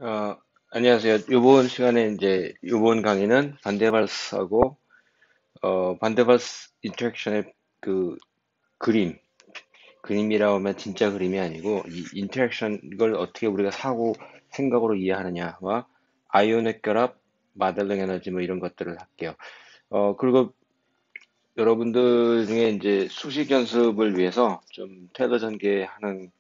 어, 안녕하세요. 이번 시간에 이번 강의는 반데발스하고, 반데발스 인터랙션의 그 그림, 그림이라고 하면 진짜 그림이 아니고, 이 인터랙션, 이걸 어떻게 우리가 생각으로 이해하느냐와 아이오닉 결합, 마델링 에너지 뭐 이런 것들을 할게요. 그리고 여러분들 중에 이제 수식 연습을 위해서 좀 테일러 전개하는,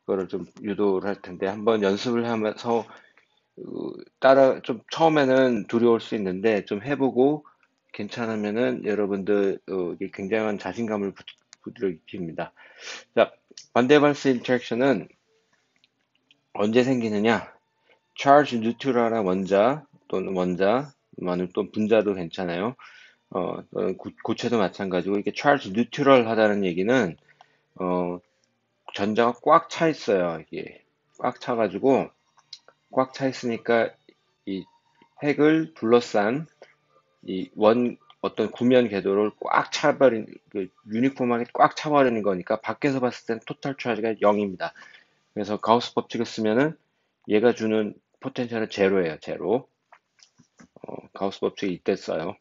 거를 좀 유도를 할 텐데, 한번 연습을 하면서 좀 처음에는 두려울 수 있는데 좀 해보고 괜찮으면은 여러분들 이게 굉장한 자신감을 불러일으킵니다. 자, 반대발스 인터랙션은 언제 생기느냐? charge 뉴트럴한 원자 또는 원자, 또 분자도 괜찮아요. 또는 고체도 마찬가지고 이게 charge 뉴트럴 하다는 얘기는 어, 전자가 꽉 차 있어요. 이게 꽉 차가지고 꽉 차 있으니까 이 핵을 둘러싼 어떤 구면 궤도를 꽉 차버린, 유니폼하게 꽉 차버리는 거니까 밖에서 봤을 때는 토탈 차지가 0입니다. 그래서 가우스 법칙을 쓰면은 얘가 주는 포텐셜은 제로예요, 제로. 가우스 법칙이 이때 써요.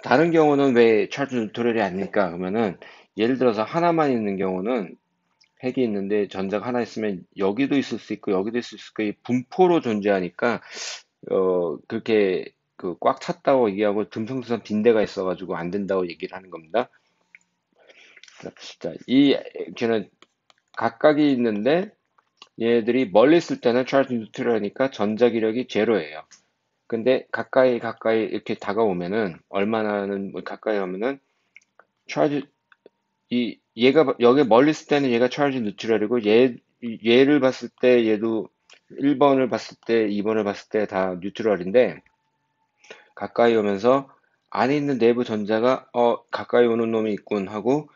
다른 경우는 왜 찰스 뉴트럴이 아닐까? 그러면은 예를 들어서 하나만 있는 경우는 핵이 있는데 전자가 하나 있으면 여기도 있을 수 있고 여기도 있을 수 있고 이 분포로 존재하니까 그렇게 그 꽉 찼다고 얘기하고 듬성듬성 빈대가 있어가지고 안 된다고 얘기를 하는 겁니다. 자, 걔는 각각이 있는데 얘들이 멀리 있을 때는 찰스 뉴트럴이니까 전자기력이 제로예요. 근데 가까이 이렇게 다가오면은 얼마나는 뭐 가까이 오면은 찰스 얘가 여기 멀리 있을 때는 얘가 찰스 뉴트럴이고 얘를 봤을 때 얘도 1번을 봤을 때 2번을 봤을 때 다 뉴트럴인데 가까이 오면서 안에 있는 내부 전자가 가까이 오는 놈이 있군 하고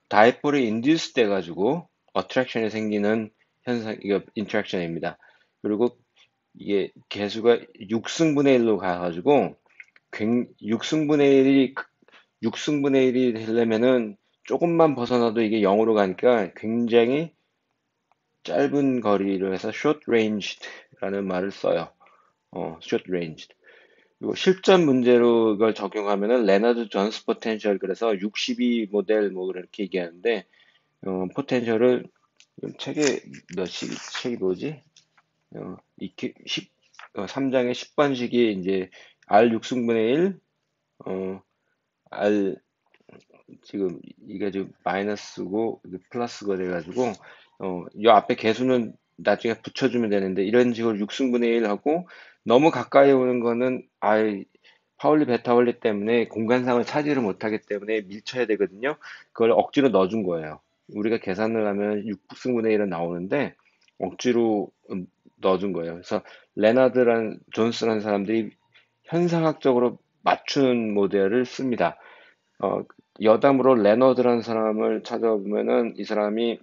다이폴이 인듀스 돼가지고 어트랙션이 생기는 현상, 이거 인터랙션입니다. 그리고 이게 개수가 6승분의 1로 가가지고 6승분의 1이 6승분의 1이 되려면은 조금만 벗어나도 이게 0으로 가니까 굉장히 짧은 거리를 해서 short ranged라는 말을 써요. short ranged. 그리고 실전 문제로 이걸 적용하면은 레나드 존스 포텐셜 그래서 62 모델 뭐 그렇게 얘기하는데 포텐셜을 책에 책이 뭐지? 이렇게 3장의 10번식이 이제 R 6승분의 1, R 지금 이게 지금 마이너스고 이게 플러스가 돼가지고 이 앞에 개수는 나중에 붙여주면 되는데 이런 식으로 6승분의 1 하고 너무 가까이 오는 거는 파울리 베타올리 때문에 공간상을 차지를 못하기 때문에 밀쳐야 되거든요. 그걸 억지로 넣어준 거예요. 우리가 계산을 하면 6승분의 1은 나오는데 억지로 넣어준 거예요. 그래서 레나드란 존스라는 사람들이 현상학적으로 맞춘 모델을 씁니다. 어, 여담으로 레너드라는 사람을 찾아보면은 이 사람이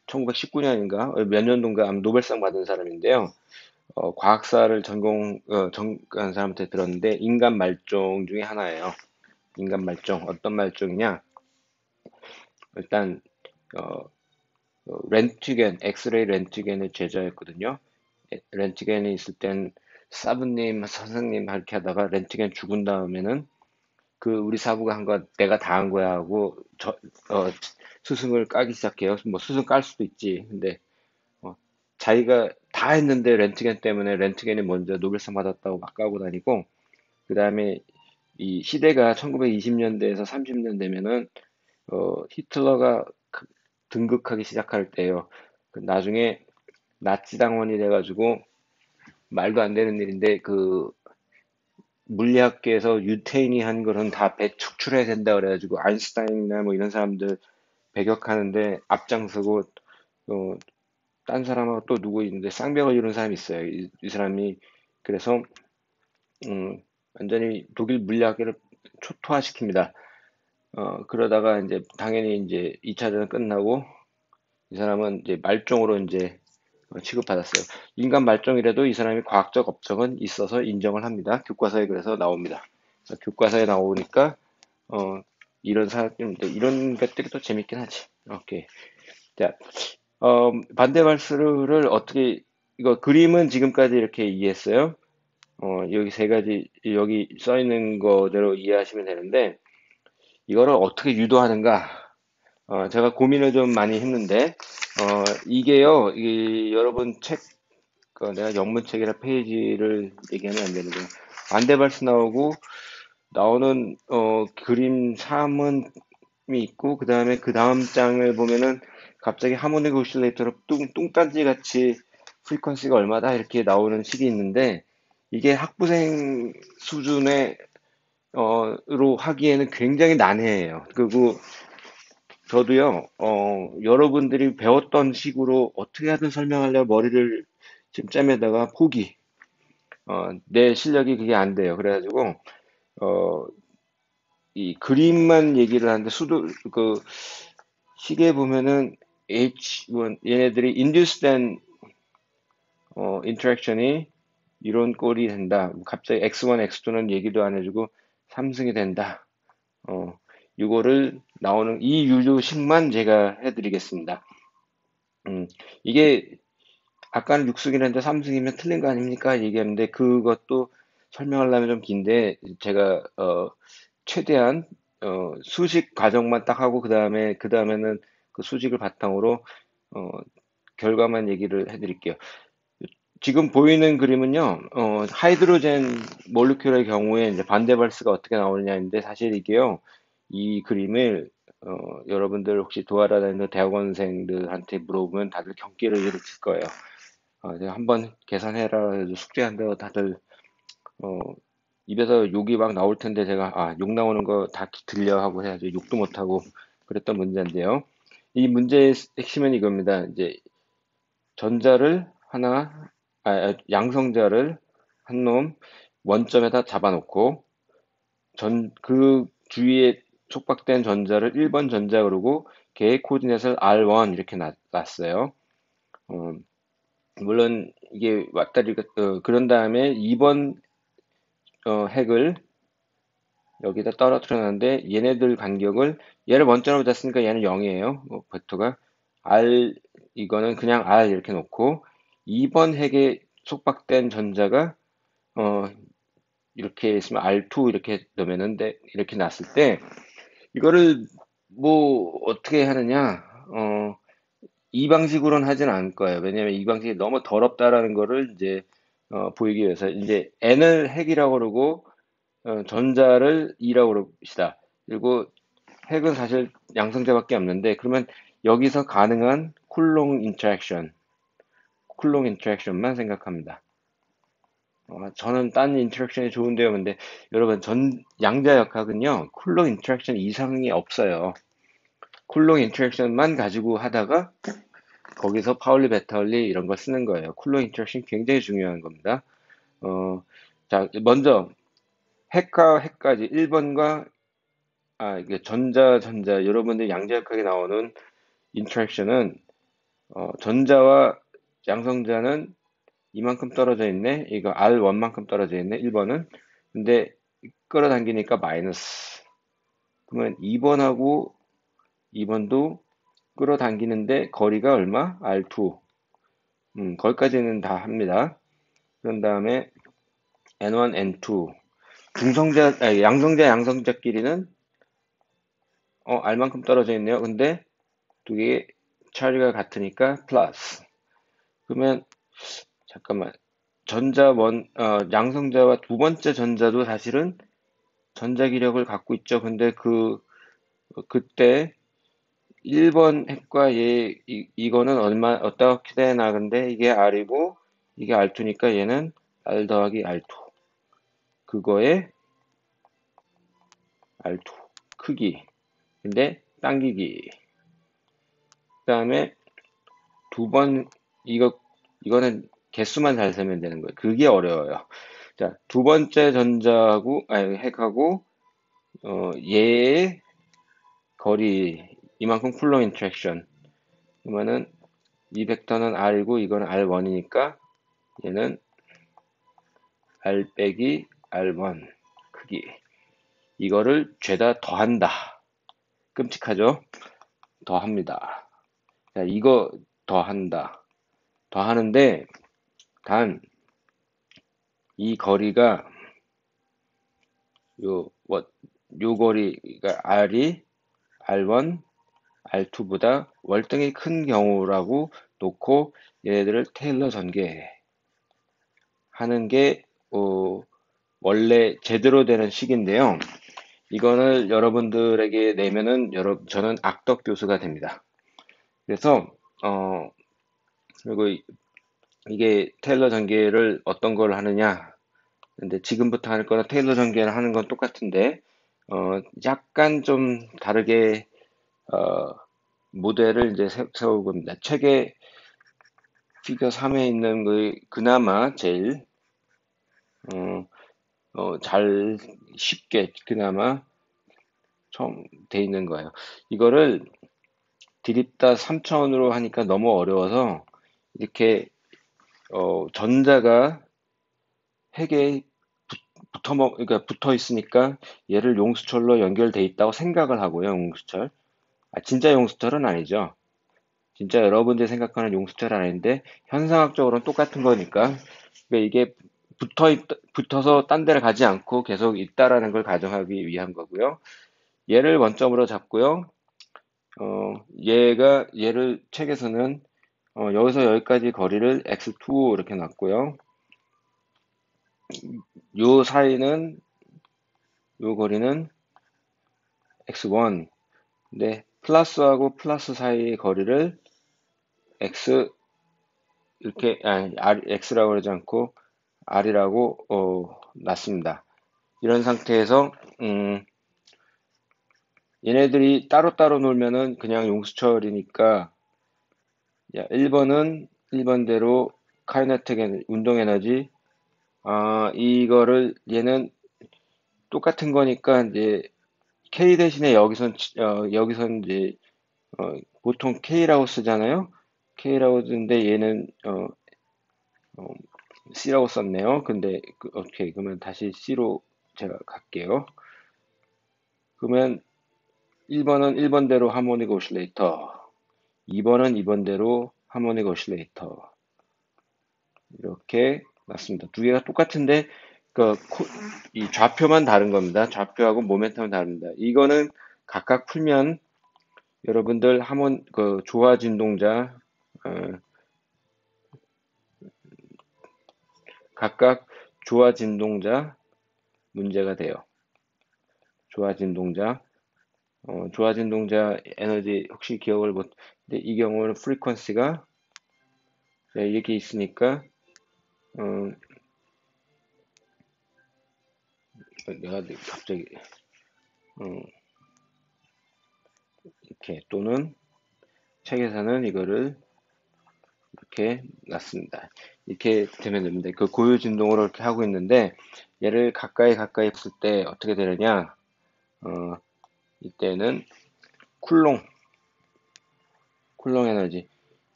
1919년인가 몇 년도인가 노벨상 받은 사람인데요. 과학사를 전공한 사람한테 들었는데 인간 말종 중에 하나예요. 인간 말종 어떤 말종이냐? 일단 어, 엑스레이 렌트겐의 제자였거든요. 렌트겐이 있을 땐 사부님, 선생님 이렇게 하다가 렌트겐 죽은 다음에는 우리 사부가 한 거 내가 다 한 거야 하고 스승을 까기 시작해요. 뭐 스승 깔 수도 있지. 근데 어, 자기가 다 했는데 렌트겐 때문에 렌트겐이 먼저 노벨상 받았다고 막 까고 다니고 그 다음에 이 시대가 1920년대에서 30년 되면은 히틀러가 등극하기 시작할 때예요. 나중에 나치 당원이 돼가지고 말도 안 되는 일인데 물리학계에서 유태인이 한 거는 다 배축출해야 된다 그래가지고 아인슈타인이나 뭐 이런 사람들 배격하는데 앞장서고 어, 딴 사람하고 또 누구 있는데 쌍벽을 이룬 사람이 있어요. 이 사람이 그래서 완전히 독일 물리학계를 초토화시킵니다. 그러다가 이제 당연히 이제 2차 대전 끝나고 이 사람은 이제 말종으로 이제 취급받았어요. 인간 말종이라도 이 사람이 과학적 업적은 있어서 인정을 합니다. 교과서에 그래서 나옵니다. 교과서에 나오니까 어, 이런 것들이 또 재밌긴 하지. 오케이. 자, 반대발스를 어떻게, 이거 그림은 지금까지 이렇게 이해했어요. 여기 세 가지, 여기 써 있는 거대로 이해하시면 되는데, 이거를 어떻게 유도하는가? 제가 고민을 좀 많이 했는데, 이게요, 여러분 책, 내가 영문책이라 페이지를 얘기하면 안 되는데, 반대발스 나오고, 나오는, 그림 3은 있고, 그 다음 장을 보면은 갑자기 하모닉 오실레이터로 뚱딴지 같이 프리퀀시가 얼마다 이렇게 나오는 식이 있는데, 이게 학부생 수준의, 로 하기에는 굉장히 난해해요. 그리고 저도요, 여러분들이 배웠던 식으로 어떻게 하든 설명하려 머리를 지금 짬에다가 포기. 내 실력이 그게 안 돼요. 그래가지고, 어, 이 그림만 얘기를 하는데, 시계 보면은 얘네들이 induced 인터랙션이 이런 꼴이 된다. 갑자기 X1, X2는 얘기도 안 해주고, 삼승이 된다. 이거를 나오는 이 유도식만 제가 해드리겠습니다. 이게 아까는 6승이랬는데 3승이면 틀린 거 아닙니까? 얘기했는데 그것도 설명하려면 좀 긴데 제가 최대한 수식 과정만 딱 하고 그 다음에는 그 수식을 바탕으로 어, 결과만 얘기를 해드릴게요. 지금 보이는 그림은요, 하이드로젠 몰리큘의 경우에 이제 반대발스가 어떻게 나오느냐인데 사실 이게요, 이 그림을 여러분들 혹시 도하라 다니는 대학원생들한테 물어보면 다들 경기를 일으킬 거예요. 제가 한번 계산해라 해서 숙제한다고 다들 어, 입에서 욕이 막 나올 텐데 제가 욕 나오는 거 다 들려 하고 해야지 욕도 못 하고 그랬던 문제인데요. 이 문제의 핵심은 이겁니다. 이제 전자를 하나, 양성자를 한 놈 원점에다 잡아놓고 그 주위에 촉박된 전자를 1번 전자 그러고 걔의 코디넷을 R1 이렇게 놨어요. 어, 물론 이게 왔다리 그런 다음에 2번 핵을 여기다 떨어뜨려 놨는데 얘네들 간격을 얘를 원점으로 잤으니까 얘는 0이에요. 벡터가 R 이거는 그냥 R 이렇게 놓고 2번 핵에 속박된 전자가 어 이렇게 있으면 R2 이렇게 넣으면은 이렇게 놨을 때 이거를 뭐 어떻게 하느냐 이 방식으로는 하진 않을 거예요. 왜냐면 이 방식이 너무 더럽다라는 거를 이제 보이기 위해서 이제 N을 핵이라고 그러고 전자를 E라고 그럽시다. 그리고 핵은 사실 양성자밖에 없는데 그러면 여기서 가능한 쿨롱 인터랙션만 생각합니다. 저는 딴 인터랙션이 좋은데요. 근데 여러분 양자역학은요 쿨롱 인터랙션 이상이 없어요. 쿨롱 인터랙션만 가지고 하다가 거기서 파울리 베타울리 이런 거 쓰는 거예요. 쿨롱 인터랙션 굉장히 중요한 겁니다. 자, 먼저 핵과 핵까지 1번과 이게 전자 여러분들 양자역학에 나오는 인터랙션은 전자와 양성자는 이만큼 떨어져 있네. 이거 R1만큼 떨어져 있네. 1번은. 근데 끌어당기니까 마이너스. 그러면 2번하고 2번도 끌어당기는데 거리가 얼마? R2. 거기까지는 다 합니다. 그런 다음에 N1, N2. 양성자끼리는 R만큼 떨어져 있네요. 근데 두 개의 차이가 같으니까 플러스. 그러면 잠깐만. 양성자와 두 번째 전자도 사실은 전자기력을 갖고 있죠. 근데 그때 1번 핵과 이거는 어떻게 되나, 근데 이게 R이고, 이게 R2니까 얘는 R 더하기 R2. 그거에 R2. 크기. 근데 당기기. 그 다음에 이거는 개수만 잘 세면 되는 거예요. 그게 어려워요. 자, 두 번째 핵하고, 얘의 거리, 이만큼 쿨롱 인터랙션. 그러면은, 이 벡터는 R이고, 이거는 R1이니까, 얘는 R 빼기 R1 크기. 이거를 죄다 더한다. 끔찍하죠? 더합니다. 자, 이거 더한다. 더하는데 단 이 거리가 요, 요 거리가 R이 R1, R2보다 월등히 큰 경우라고 놓고 얘네들을 테일러 전개하는 게 원래 제대로 되는 식인데요. 이거는 여러분들에게 내면은 저는 악덕 교수가 됩니다. 그래서 그리고 이게 테일러 전개를 어떤 걸 하느냐. 근데 지금부터 할 거는 테일러 전개를 하는 건 똑같은데 약간 좀 다르게 어, 모델을 이제 세울 겁니다. 책에 피겨 3에 있는 그나마 제일 어, 잘 쉽게 그나마 처음 돼 있는 거예요. 이거를 디립다 3차원으로 하니까 너무 어려워서 이렇게 전자가 핵에 그러니까 붙어 있으니까 얘를 용수철로 연결돼 있다고 생각을 하고요. 용수철. 진짜 용수철은 아니죠. 진짜 여러분들이 생각하는 용수철은 아닌데 현상학적으로는 똑같은 거니까 그러니까 이게 붙어서 딴 데를 가지 않고 계속 있다라는 걸 가정하기 위한 거고요. 얘를 원점으로 잡고요. 얘를 책에서는 여기서 여기까지 거리를 x2 이렇게 놨고요. 요 사이는 요 거리는 x1. 근데 플러스하고 플러스 사이의 거리를 x 이렇게 x라고 그러지 않고 r이라고 놨습니다. 이런 상태에서 얘네들이 따로따로 놀면은 그냥 용수철이니까 1번은 1번대로 카이네틱 운동 에너지 이거를 얘는 똑같은 거니까 이제 K 대신에 여기선 이제 보통 K라고 쓰잖아요. K라고 쓰는데 얘는 C라고 썼네요. 근데 오케이 그러면 다시 C로 제가 갈게요. 그러면 1번은 1번대로 하모닉 오실레이터, 2번은 2번대로 하모닉 오실레이터 이렇게 놨습니다. 두 개가 똑같은데 이 좌표만 다른 겁니다. 좌표하고 모멘텀은 다릅니다. 이거는 각각 풀면 여러분들 조화 진동자 각각 조화 진동자 문제가 돼요. 조화 진동자 조화 진동자 에너지 혹시 기억을 못. 근데 이 경우는 프리퀀시가 이렇게 있으니까 어, 내가 갑자기 어, 이렇게 또는 책에서는 이거를 이렇게 놨습니다. 이렇게 되면 됩니다. 그 고유 진동으로 이렇게 하고 있는데 얘를 가까이 붙을 때 어떻게 되느냐? 이때는 쿨롱 에너지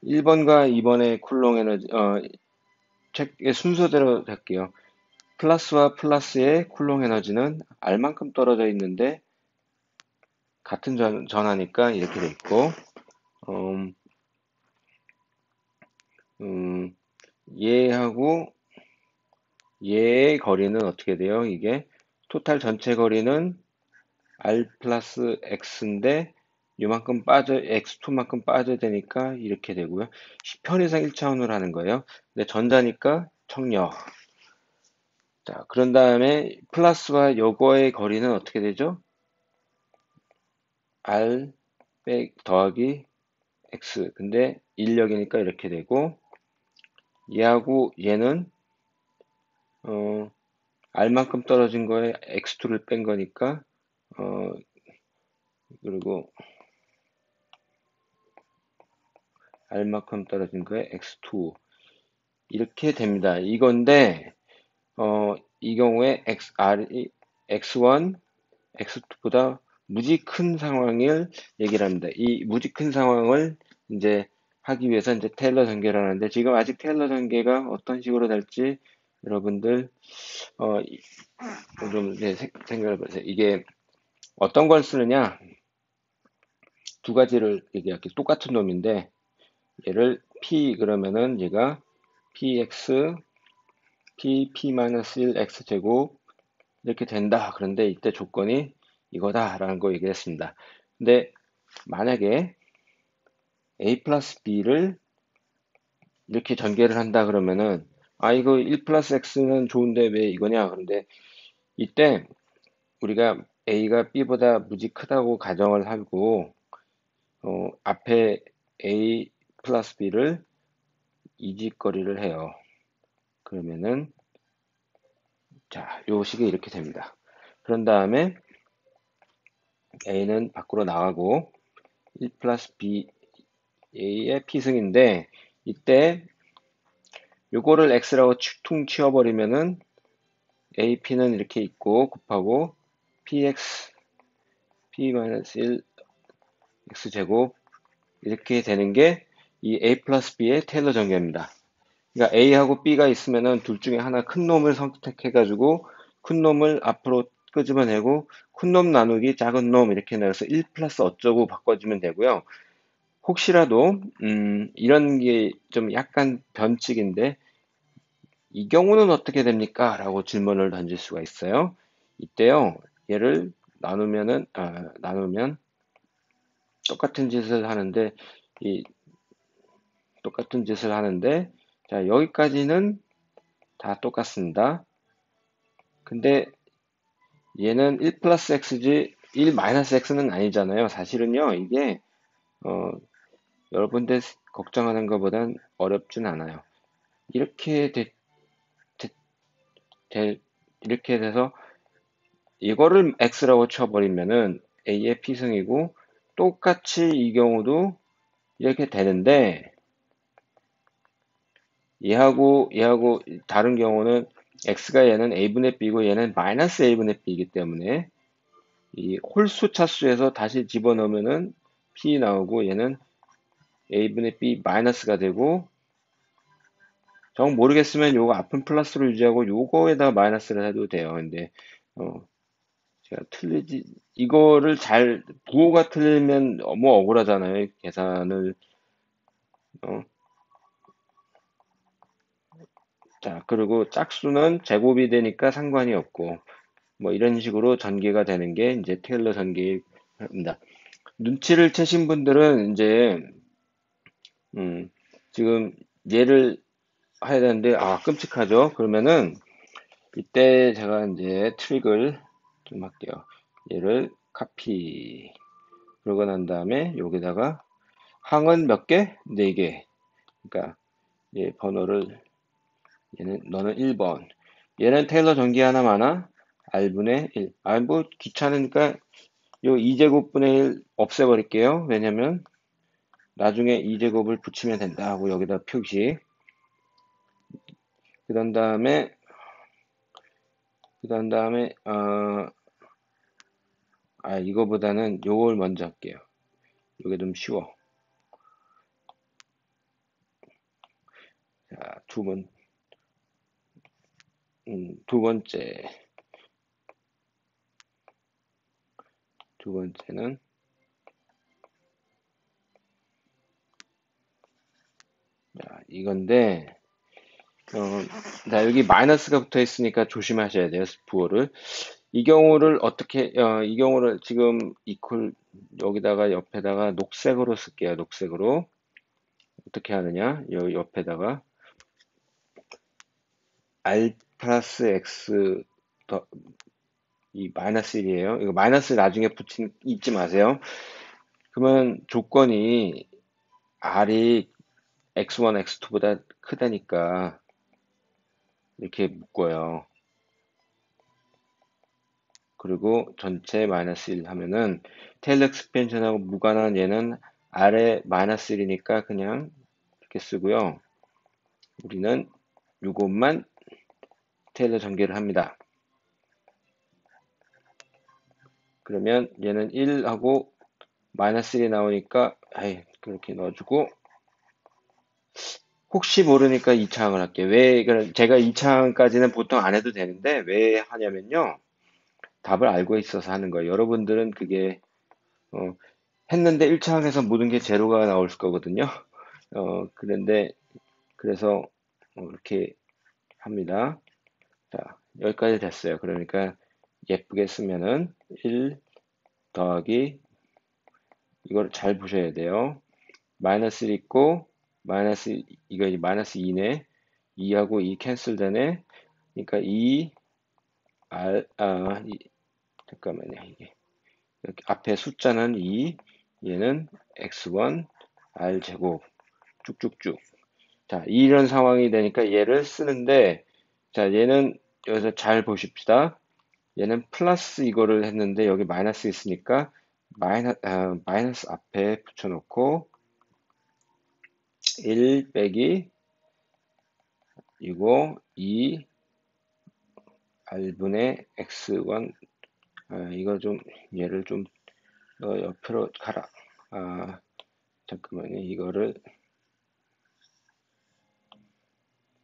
1번과 2번의 쿨롱 에너지 책의 순서대로 할게요. 플러스와 플러스의 쿨롱 에너지는 R만큼 떨어져 있는데 같은 전하니까 이렇게 돼 있고 음, 음, 얘하고 얘의 거리는 어떻게 돼요? 이게 토탈 전체 거리는 R 플러스 X인데 요만큼 X2만큼 빠져야 되니까 이렇게 되고요. 편의상 1차원으로 하는 거예요. 근데 전자니까 청력. 자, 그런 다음에 플러스와 요거의 거리는 어떻게 되죠? R 더하기 X. 근데 인력이니까 이렇게 되고 얘하고 얘는 R만큼 떨어진 거에 X2를 뺀 거니까 어, 그리고 R만큼 떨어진 거에 X2 이렇게 됩니다. 이건데 이 경우에 X1, X2보다 무지 큰 상황을 얘기를 합니다. 이 무지 큰 상황을 이제 하기 위해서 이제 테일러 전개를 하는데 지금 아직 테일러 전개가 어떤 식으로 될지 여러분들 좀 생각해 보세요. 이게 어떤 걸 쓰느냐 두 가지를 얘기할게요. 똑같은 놈인데 얘를 p 그러면은 얘가 px p-1 x제곱 이렇게 된다. 그런데 이때 조건이 이거다라는 거 얘기했습니다. 근데 만약에 a 플러스 b를 이렇게 전개를 한다 그러면은 이거 1 플러스 x는 좋은데 왜 이거냐? 그런데 이때 우리가 a가 b보다 무지 크다고 가정을 하고 앞에 a 플러스 b를 이직거리를 해요. 그러면은 자, 요 식이 이렇게 됩니다. 그런 다음에 a는 밖으로 나가고 1 플러스 b a의 p승인데 이때 요거를 x라고 퉁 치워버리면은 ap는 이렇게 있고 곱하고 px p-1 x제곱 이렇게 되는 게 이 a 플러스 b의 테일러 전개입니다. 그러니까 a하고 b가 있으면은 둘 중에 하나 큰 놈을 선택해가지고 큰 놈을 앞으로 끄집어내고 큰 놈 나누기 작은 놈 이렇게 내서 1 플러스 어쩌고 바꿔주면 되고요. 혹시라도 이런 게 좀 약간 변칙인데 이 경우는 어떻게 됩니까? 라고 질문을 던질 수가 있어요. 이때요. 얘를 나누면 똑같은 짓을 하는데 이 똑같은 짓을 하는데 자, 여기까지는 다 똑같습니다. 근데 얘는 1 플러스 x지 1 마이너스 x는 아니잖아요. 사실은요. 이게 어, 여러분들 걱정하는 것보단 어렵진 않아요. 이렇게 이렇게 돼서 이거를 x라고 쳐버리면은 a의 p승이고 똑같이 이 경우도 이렇게 되는데 얘하고 다른 경우는 x가 얘는 a분의 b고 얘는 마이너스 a분의 b이기 때문에 이 홀수 차수에서 다시 집어넣으면은 p 나오고 얘는 a분의 b 마이너스가 되고 정 모르겠으면 요거 앞은 플러스로 유지하고 요거에다 마이너스를 해도 돼요. 근데 어, 제가 틀리지 이거를 잘 부호가 틀리면 너무 억울하잖아요. 계산을 어, 자 그리고 짝수는 제곱이 되니까 상관이 없고 뭐 이런 식으로 전개가 되는 게 이제 테일러 전개입니다. 눈치를 채신 분들은 이제 음, 지금 얘를 해야 되는데 끔찍하죠. 그러면은 이때 제가 이제 트릭을 좀 할게요. 얘를 카피 그러고 난 다음에 여기다가 항은 몇 개? 4개. 그러니까 얘 번호를 너는 1번. 얘는 테일러 전기 하나 많아? r분의 1. 뭐 귀찮으니까 요 2제곱분의 1 없애버릴게요. 왜냐면 나중에 2제곱을 붙이면 된다 하고 여기다 표시. 그런 다음에 이거보다는 요걸 먼저 할게요. 이게 좀 쉬워. 자, 두 번째는 자, 이건데 자, 여기 마이너스가 붙어 있으니까 조심하셔야 돼요. 부호를. 이 경우를 지금 여기다가 옆에다가 녹색으로 쓸게요. 녹색으로. 어떻게 하느냐? 여기 옆에다가 r 플러스 x 이 마이너스 1이에요. 이거 마이너스 나중에 잊지 마세요. 그러면 조건이 r이 x1, x2보다 크다니까 이렇게 묶어요. 그리고 전체 마이너스 1 하면은 테일러 익스펜션하고 무관한 얘는 r에 마이너스 1이니까 그냥 이렇게 쓰고요. 우리는 이것만 테일러 전개를 합니다. 그러면 얘는 1하고 마이너스 1이 나오니까 그렇게 넣어주고 혹시 모르니까 2차항을 할게요. 제가 2차항까지는 보통 안 해도 되는데 왜 하냐면요. 답을 알고 있어서 하는 거예요. 여러분들은 그게 했는데 1차항에서 모든 게 제로가 나올 거거든요. 그런데 그래서 이렇게 합니다. 자, 여기까지 됐어요. 그러니까 예쁘게 쓰면은 1 더하기 이걸 잘 보셔야 돼요. 마이너스 1 있고 마이너스 이거 마이너스 2네. 2하고 2 캔슬 되네. 그러니까 2 R 잠깐만요. 이게 이렇게 앞에 숫자는 2, 얘는 x1 r 제곱 쭉쭉쭉. 자, 이런 상황이 되니까 얘를 쓰는데, 자, 얘는 여기서 잘 보십시다. 얘는 플러스 이거를 했는데 여기 마이너스 있으니까 마이너스 앞에 붙여놓고 1 빼기 이거 2 r분의 x1 이거 좀 얘를 좀 옆으로 가라. 잠깐만요. 이거를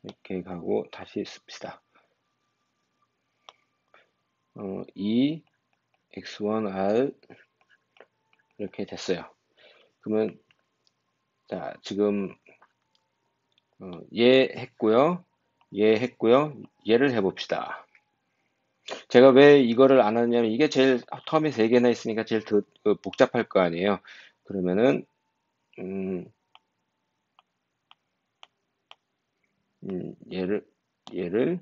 이렇게 가고 다시 씁시다. 2 x1r 이렇게 됐어요. 그러면 자 지금 얘 했고요. 얘 했고요. 얘를 해봅시다. 제가 왜 이거를 안 하냐면 이게 제일 텀이 3개나 있으니까 제일 더 복잡할 거 아니에요. 그러면은 음, 얘를 얘를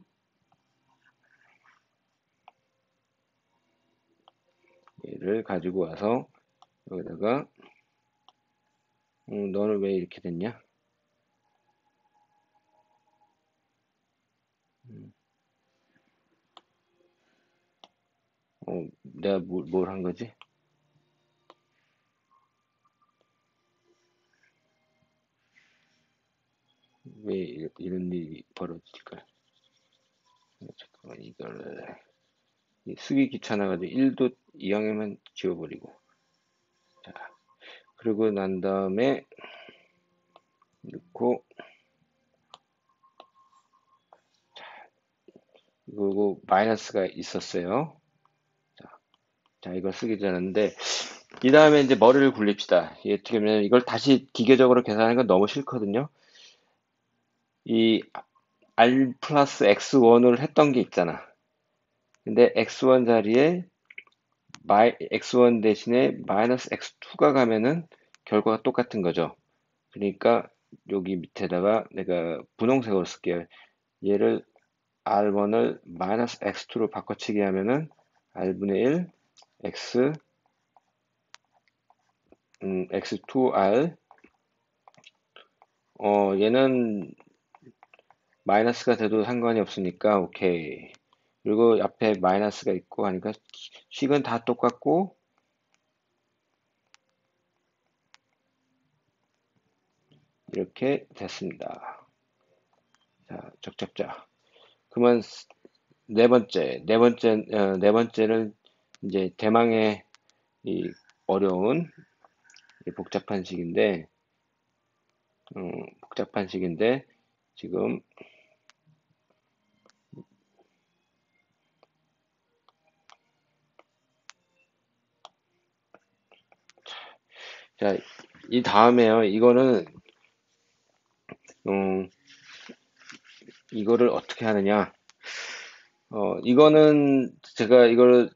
얘를 가지고 와서 여기다가 너는 왜 이렇게 됐냐? 내가 뭘 한 거지? 왜 이런 일이 벌어질까? 잠깐만 이거를 쓰기 귀찮아가지고 1도 이왕이면 지워버리고 자 그리고 난 다음에 넣고 그리고 마이너스가 있었어요. 자 이거 쓰기 전인데 이 다음에 이제 머리를 굴립시다. 이게 어떻게 보면 이걸 다시 기계적으로 계산하는 건 너무 싫거든요. 이 R 플러스 X1을 했던 게 있잖아. 근데 X1 자리에 X1 대신에 마이너스 X2가 가면은 결과가 똑같은 거죠. 그러니까 여기 밑에다가 내가 분홍색으로 쓸게요. 얘를 R1을 마이너스 X2로 바꿔치기 하면은 R분의 1 X X2R 얘는 마이너스가 돼도 상관이 없으니까 오케이. 그리고 앞에 마이너스가 있고 하니까 식은 다 똑같고 이렇게 됐습니다. 자, 적잡자. 그러면 네 번째는 이제 대망의 이 어려운 이 복잡한 식인데 지금 자, 이 다음에요. 음, 이거를 어떻게 하느냐? 이거는 제가 이걸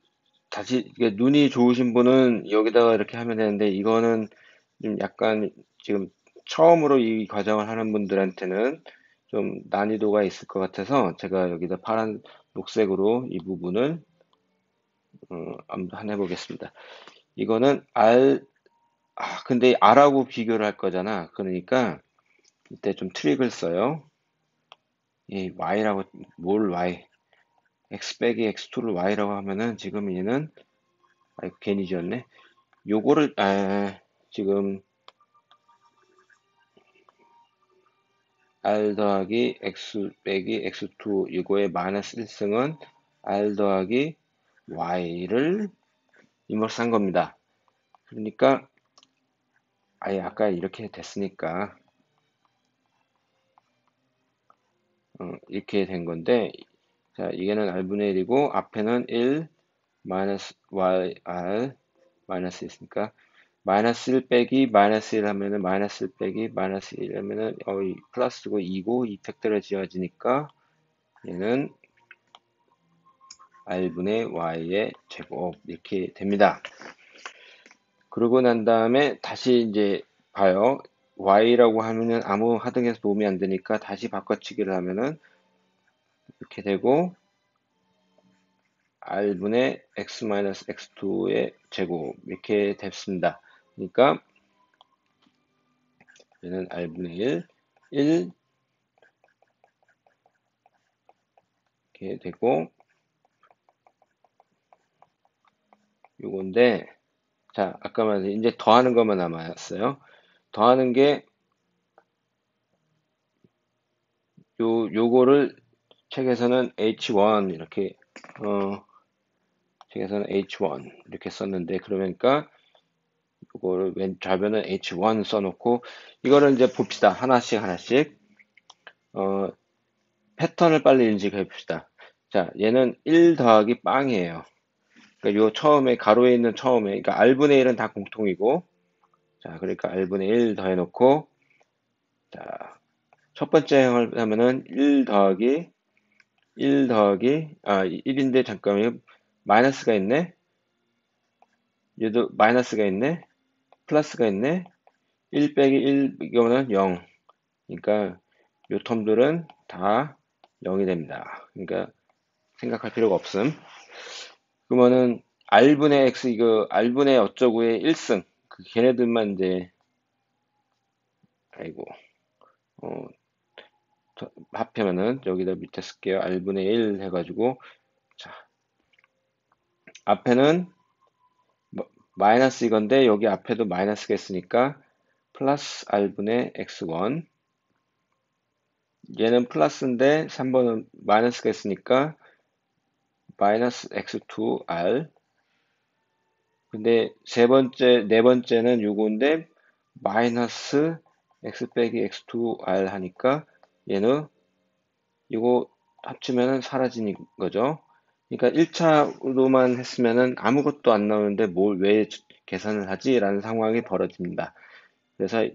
다시 이게 눈이 좋으신 분은 여기다가 이렇게 하면 되는데 이거는 좀 약간 지금 처음으로 이 과정을 하는 분들한테는 좀 난이도가 있을 것 같아서 제가 여기다 파란 녹색으로 이 부분을 한번 해보겠습니다. 이거는 근데 R하고 비교를 할 거잖아. 그러니까 이때 좀 트릭을 써요. 이 Y라고, 뭘 Y? X 빼기 X2를 Y라고 하면은 지금 얘는, 아이고, 괜히 지었네. 요거를, 지금 R 더하기 X 빼기 X2, 이거의 마이너스 1승은 R 더하기 Y를 인버스 한 겁니다. 그러니까, 아까 이렇게 됐으니까, 이렇게 된 건데, 자, 이게는 R분의 1이고, 앞에는 1, 마이너스 YR, 마이너스 있으니까, 마이너스 1 빼기 마이너스 1 하면은 마이너스 1 빼기 마이너스 1 하면은 이 플러스고 2고 이 팩터를 지어지니까 얘는 r분의 y의 제곱 이렇게 됩니다. 그러고 난 다음에 다시 이제 봐요. y라고 하면은 아무 하등에서 도움이 안 되니까 다시 바꿔치기를 하면은 이렇게 되고 r분의 x-x2의 제곱 이렇게 됐습니다. 그러니까 얘는 r분의 1 이렇게 되고 요건데 자 아까 말한 이제 더하는 것만 남았어요. 더하는 게 요거를 책에서는 H1 이렇게 책에서는 H1 이렇게 썼는데 그러니까 요거를 왼 좌변은 H1 써놓고 이거를 이제 봅시다. 하나씩 패턴을 빨리 인식해 봅시다. 자 얘는 1 더하기 빵이에요. 그러니까 요 처음에 가로에 있는 처음에 그러니까 r분의 1은 다 공통이고 자 그러니까 r분의 1 더해놓고 자 첫 번째 행을 하면은 1 더하기 1인데 잠깐만요. 마이너스가 있네. 얘도 마이너스가 있네. 플러스가 있네. 1 빼기 1 이거는 0. 그러니까 요 텀들은 다 0이 됩니다. 그러니까 생각할 필요가 없음. 그러면은 r분의 x 이거 r분의 어쩌고의 1승 그 걔네들만 이제 아이고 어 합하면은 여기다 밑에 쓸게요. r분의 1 해가지고 자 앞에는 마이너스 이건데 여기 앞에도 마이너스가 있으니까 플러스 r분의 x1 얘는 플러스인데 3번은 마이너스가 있으니까 마이너스 x2r 근데 네 번째는 요건데 마이너스 x 빼기 x2r 하니까 얘는 이거 합치면은 사라지는 거죠. 그러니까 1차로만 했으면은 아무것도 안 나오는데 뭘 왜 계산을 하지? 라는 상황이 벌어집니다. 그래서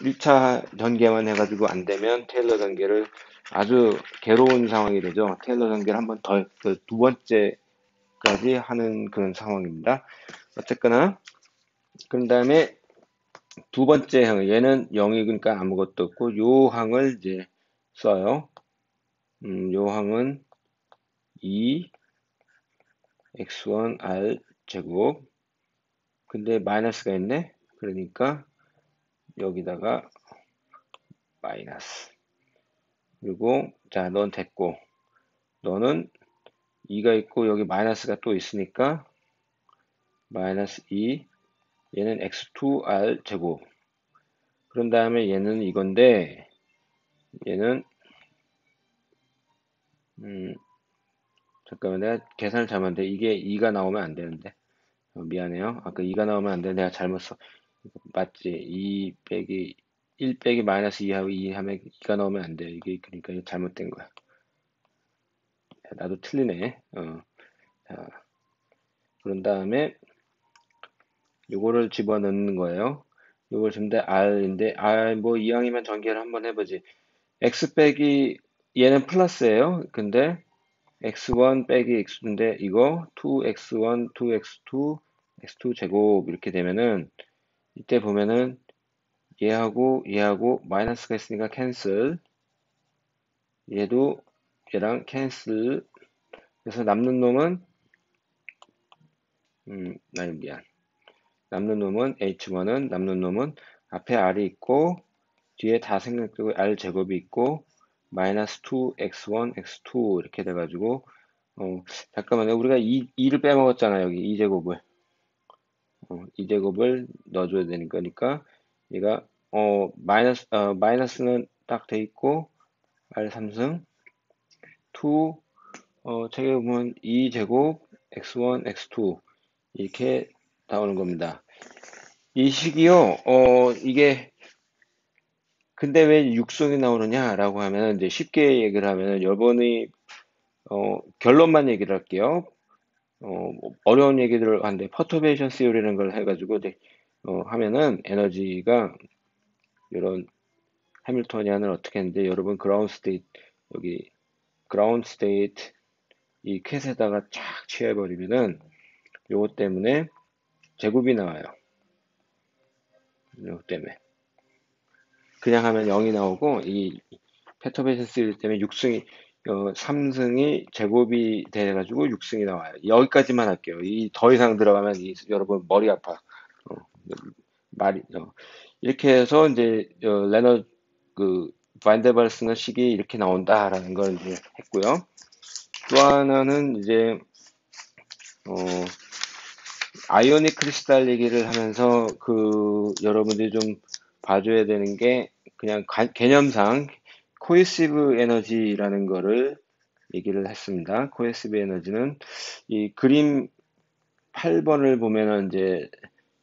1차 전개만 해가지고 안 되면 테일러 전개를 아주 괴로운 상황이 되죠. 테일러 전개를 한번 더, 두 번째까지 하는 그런 상황입니다. 어쨌거나, 그런 다음에 두 번째 항, 얘는 0이니까 아무것도 없고, 요 항을 이제 써요. 요 항은 2 x1r 제곱. 근데 마이너스가 있네? 그러니까 여기다가 마이너스. 그리고, 자, 넌 됐고, 너는 2가 있고 여기 마이너스가 또 있으니까 마이너스 2 얘는 x2r 제곱 그런 다음에 얘는 이건데 얘는 잠깐만 내가 계산을 잘못했는데 이게 2가 나오면 안 되는데 미안해요 아까 2가 나오면 안 되는데 내가 잘못 써 맞지 2 빼기 1 빼기 마이너스 2하고 2 하면 2가 나오면 안 돼 이게 그러니까 이게 잘못된 거야 나도 틀리네 자, 그런 다음에 요거를 집어넣는 거예요. 요걸 지금 R인데, R 뭐 이왕이면 전개를 한번 해보지. X 빼기, 얘는 플러스예요. 근데 X1 빼기 X인데, 이거 2X1, 2X2, X2 제곱 이렇게 되면은, 이때 보면은 얘하고 마이너스가 있으니까 캔슬. 얘도 얘랑 캔슬. 그래서 남는 놈은, 미안. 남는 놈은 H1은 남는 놈은 앞에 R이 있고 뒤에 다 생략되고 R 제곱이 있고 마이너스 2x1 x2 이렇게 돼가지고 잠깐만요 우리가 2를 빼먹었잖아 여기 2제곱을 2제곱을 넣어줘야 되는 거니까 얘가 마이너스는 딱 돼 있고 R 3승 2 책에 보면 2제곱 x1 x2 이렇게 나오는 겁니다. 이 식이요, 이게, 근데 왜 육성이 나오느냐라고 하면, 이제 쉽게 얘기를 하면, 여러분이, 결론만 얘기를 할게요. 어려운 얘기들을 하는데, 퍼터베이션 시오리라는 걸 해가지고, 하면은 에너지가 이런 해밀토니안을 어떻게 했는데 여러분 그라운드 스테이트 여기 그라운드 스테이트 이 캣에다가 쫙 취해버리면은 요거 때문에 제곱이 나와요. 요거 때문에 그냥 하면 0이 나오고 이 페터베이션 시리즈 때문에 6승이 3승이 제곱이 돼가지고 6승이 나와요. 여기까지만 할게요. 이 더 이상 들어가면 여러분 머리 아파. 어, 말이 이렇게 해서 이제 레너 그 반데발스는 식이 이렇게 나온다라는 걸 이제 했고요. 또 하나는 이제 어, 아이오닉 크리스탈 얘기를 하면서 여러분들이 좀 봐줘야 되는 게 그냥 개념상 코에시브 에너지라는 거를 얘기를 했습니다. 코에시브 에너지는 이 그림 8번을 보면은 이제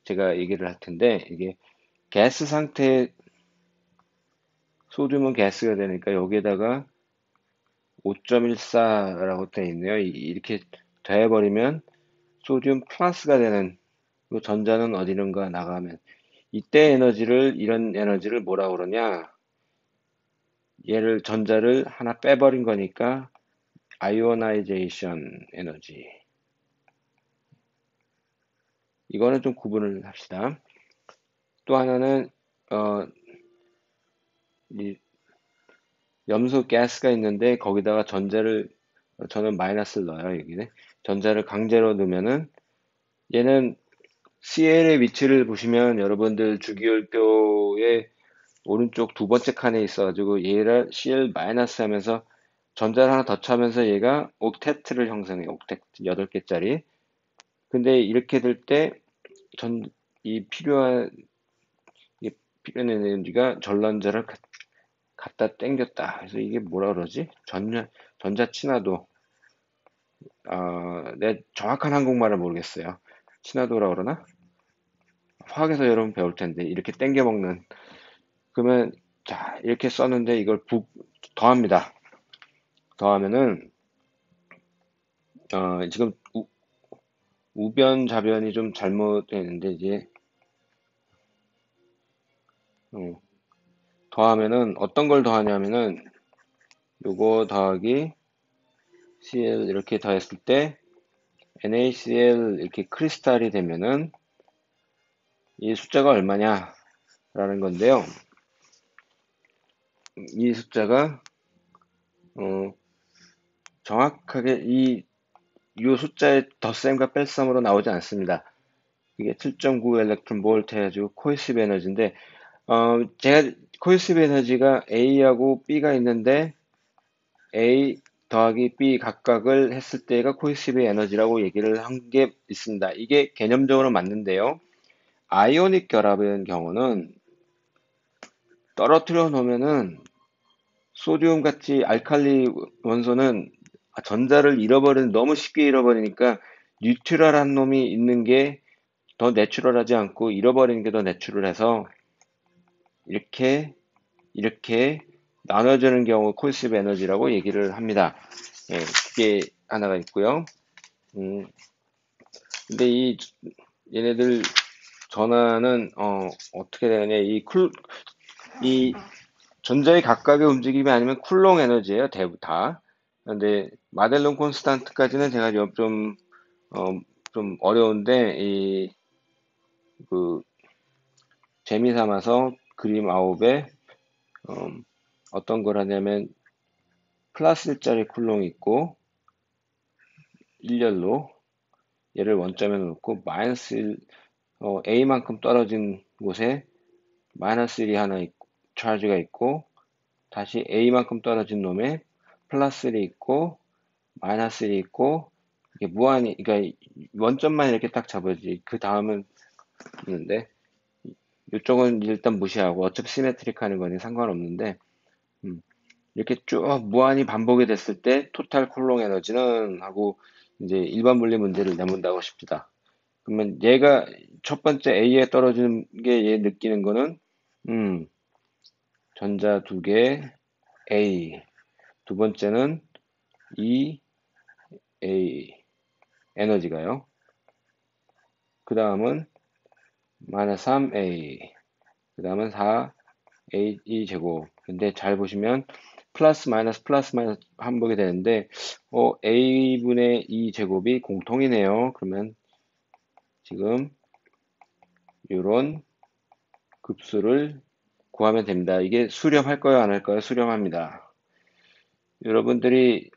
제가 얘기를 할 텐데 이게 가스 상태 소듐은 가스가 되니까 여기에다가 5.14라고 되어 있네요. 이렇게 돼버리면 소듐 플러스가 되는 그 전자는 어디론가 나가면 이때 이런 에너지를 뭐라 그러냐? 전자를 하나 빼버린 거니까 아이오나이제이션 에너지. 이거는 좀 구분을 합시다. 또 하나는 어, 이 염소 가스가 있는데 거기다가 저는 마이너스를 넣어요. 여기는 전자를 강제로 넣으면은 얘는 CL의 위치를 보시면 여러분들 주기율표의 오른쪽 두 번째 칸에 있어가지고 얘를 CL 마이너스 하면서 전자를 하나 더 차면서 얘가 옥테트를 형성해요. 옥테트 8개짜리. 근데 이렇게 될 때 이 필요한 에너지가 전란자를 갖다 당겼다. 그래서 이게 뭐라 그러지? 전자 친화도. 내 정확한 한국말을 모르겠어요. 친화도라 그러나? 화학에서 여러분 배울 텐데 이렇게 당겨 먹는. 그러면 자 이렇게 썼는데 이걸 더합니다. 더하면은 지금 우변 좌변이 좀 잘못되는데 이제 어, 더하면은 어떤 걸 더하냐면은 요거 더하기 Cl 이렇게 더했을 때 NaCl 이렇게 크리스탈이 되면은 이 숫자가 얼마냐 라는 건데요. 이 숫자가 어, 정확하게 이 숫자의 덧셈과 뺄셈으로 나오지 않습니다. 이게 7.9 일렉트론 볼트 해가지고 코이시브 에너지인데 제가 코이시브 에너지가 A하고 B가 있는데 A 더하기 B 각각을 했을 때가 코이시브 에너지라고 얘기를 한 게 있습니다. 이게 개념적으로 맞는데요. 아이오닉 결합의 경우는 떨어뜨려 놓으면은 소듐 같이 알칼리 원소는 전자를 너무 쉽게 잃어버리니까 뉴트럴한 놈이 있는 게 더 내추럴하지 않고 잃어버리는 게 더 내추럴해서 이렇게 나눠주는 경우 콜시브 에너지라고 얘기를 합니다. 예, 그게 하나가 있고요. 근데 얘네들 전하는 어떻게 되느냐 이 전자의 각각의 움직임이 아니면 쿨롱 에너지예요. 대부 다. 근데 마델론 콘스탄트까지는 제가 좀 어려운데 그 재미 삼아서 그림 아홉에 어떤 걸 하냐면 플러스 1짜리 쿨롱이 있고 일렬로 얘를 원점에 놓고 마이너스 1, A만큼 떨어진 곳에 마이너스 1이 하나 있고 차지가 있고 다시 A만큼 떨어진 놈에 플러스 1이 있고 마이너스 1이 있고 이게 무한히 그러니까 원점만 이렇게 딱 잡아지 그 다음은 있는데 이쪽은 일단 무시하고 어차피 시메트릭 하는 거니 상관없는데 이렇게 쭉 무한히 반복이 됐을 때 토탈 쿨롱 에너지는 하고 이제 일반 물리 문제를 내문다고 싶다. 그러면 얘가 첫 번째 A에 떨어지는 게 얘 느끼는 거는 전자 두 개 A 두 번째는 A 에너지가요. 그 다음은 마이너스 3a 그 다음은 4a 제곱. 근데 잘 보시면 플러스 마이너스 한복이 되는데 a분의 2 제곱이 공통이네요. 그러면 지금 이런 급수를 구하면 됩니다. 이게 수렴할까요, 안 할까요? 수렴합니다. 여러분들이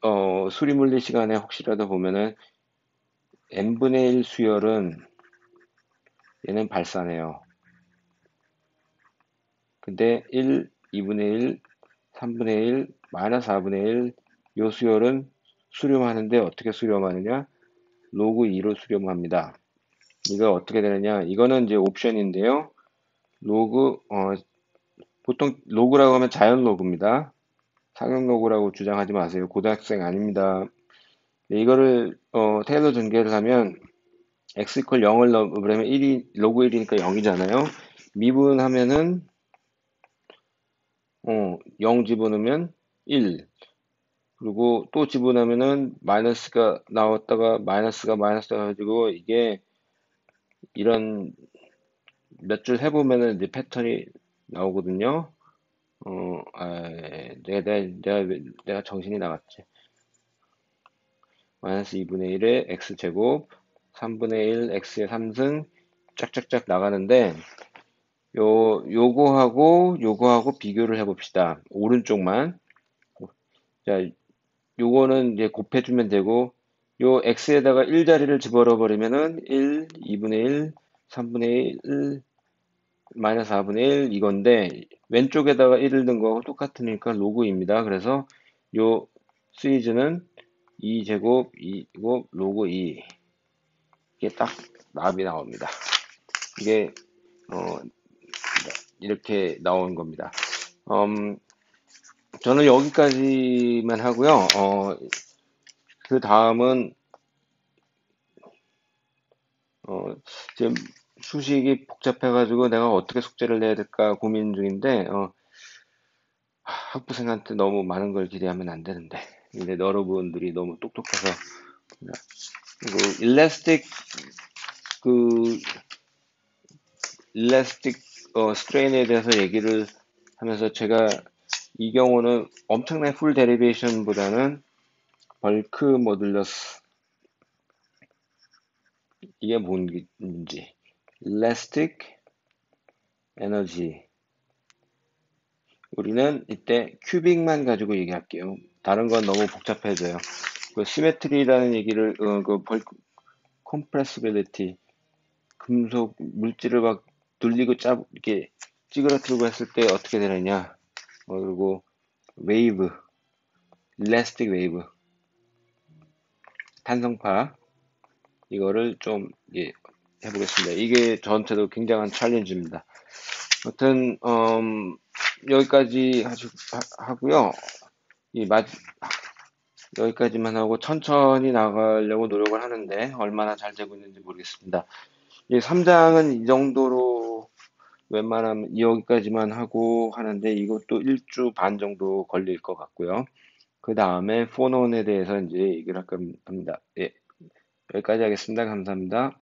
수리물리 시간에 혹시라도 보면은 n분의 1 수열은 얘는 발산해요. 근데 1, 2분의 1, 3분의 1, 마이너스 4분의 1, 요 수열은 수렴하는데 어떻게 수렴하느냐? 로그 2로 수렴합니다. 이거 어떻게 되느냐? 이거는 이제 옵션인데요. 로그, 보통 로그라고 하면 자연 로그입니다. 상용 로그라고 주장하지 마세요. 고등학생 아닙니다. 이거를, 테일러 전개를 하면 x 이퀄 0을 넣으면 1이, 로그 1이니까 0이잖아요. 미분하면은 0 집어넣으면 1. 그리고 또 집어넣으면은 마이너스가 나왔다가 마이너스가 마이너스 가지고 이게 이런 몇 줄 해보면은 이제 패턴이 나오거든요. 내가 정신이 나갔지. 마이너스 2분의 1에 x제곱, 3분의 1 x의 3승 짝짝짝 나가는데 요거하고 비교를 해봅시다. 오른쪽만. 자, 요거는 이제 곱해주면 되고, 요 x에다가 1 자리를 집어넣어 버리면은 1, 2분의 1, 3분의 1, 마이너스 4분의 1 이건데, 왼쪽에다가 1을 넣은 거하고 똑같으니까 로그입니다. 그래서 요 시리즈는 2제곱, 2곱, 로그 2. 이게 딱 답이 나옵니다. 이게, 어, 이렇게 나온 겁니다. 저는 여기까지만 하고요. 그 다음은 지금 수식이 복잡해가지고 내가 어떻게 숙제를 내야 될까 고민 중인데 학부생한테 너무 많은 걸 기대하면 안 되는데 근데 여러분들이 너무 똑똑해서 그리고 그 일라스틱 스트레인에 대해서 얘기를 하면서 제가 이 경우는 엄청난 풀 데리베이션보다는 벌크 모듈러스 이게 뭔지 일라스틱 에너지 우리는 이때 큐빅만 가지고 얘기할게요. 다른 건 너무 복잡해져요. 그 시메트리라는 얘기를 그 컴프레시빌리티 금속 물질을 막 돌리고 이렇게 찌그러뜨리고 했을 때 어떻게 되느냐 그리고 웨이브 일라스틱 웨이브 탄성파 이거를 좀 해보겠습니다. 이게 저한테도 굉장한 챌린지입니다. 아무튼 여기까지 하고요. 이 여기까지만 하고 천천히 나가려고 노력을 하는데 얼마나 잘 되고 있는지 모르겠습니다. 이 3장은 이 정도로 웬만하면 여기까지만 하고 하는데 이것도 1주 반 정도 걸릴 것 같고요. 그 다음에 포논에 대해서 이제 얘기를 할 겁니다. 예, 여기까지 하겠습니다. 감사합니다.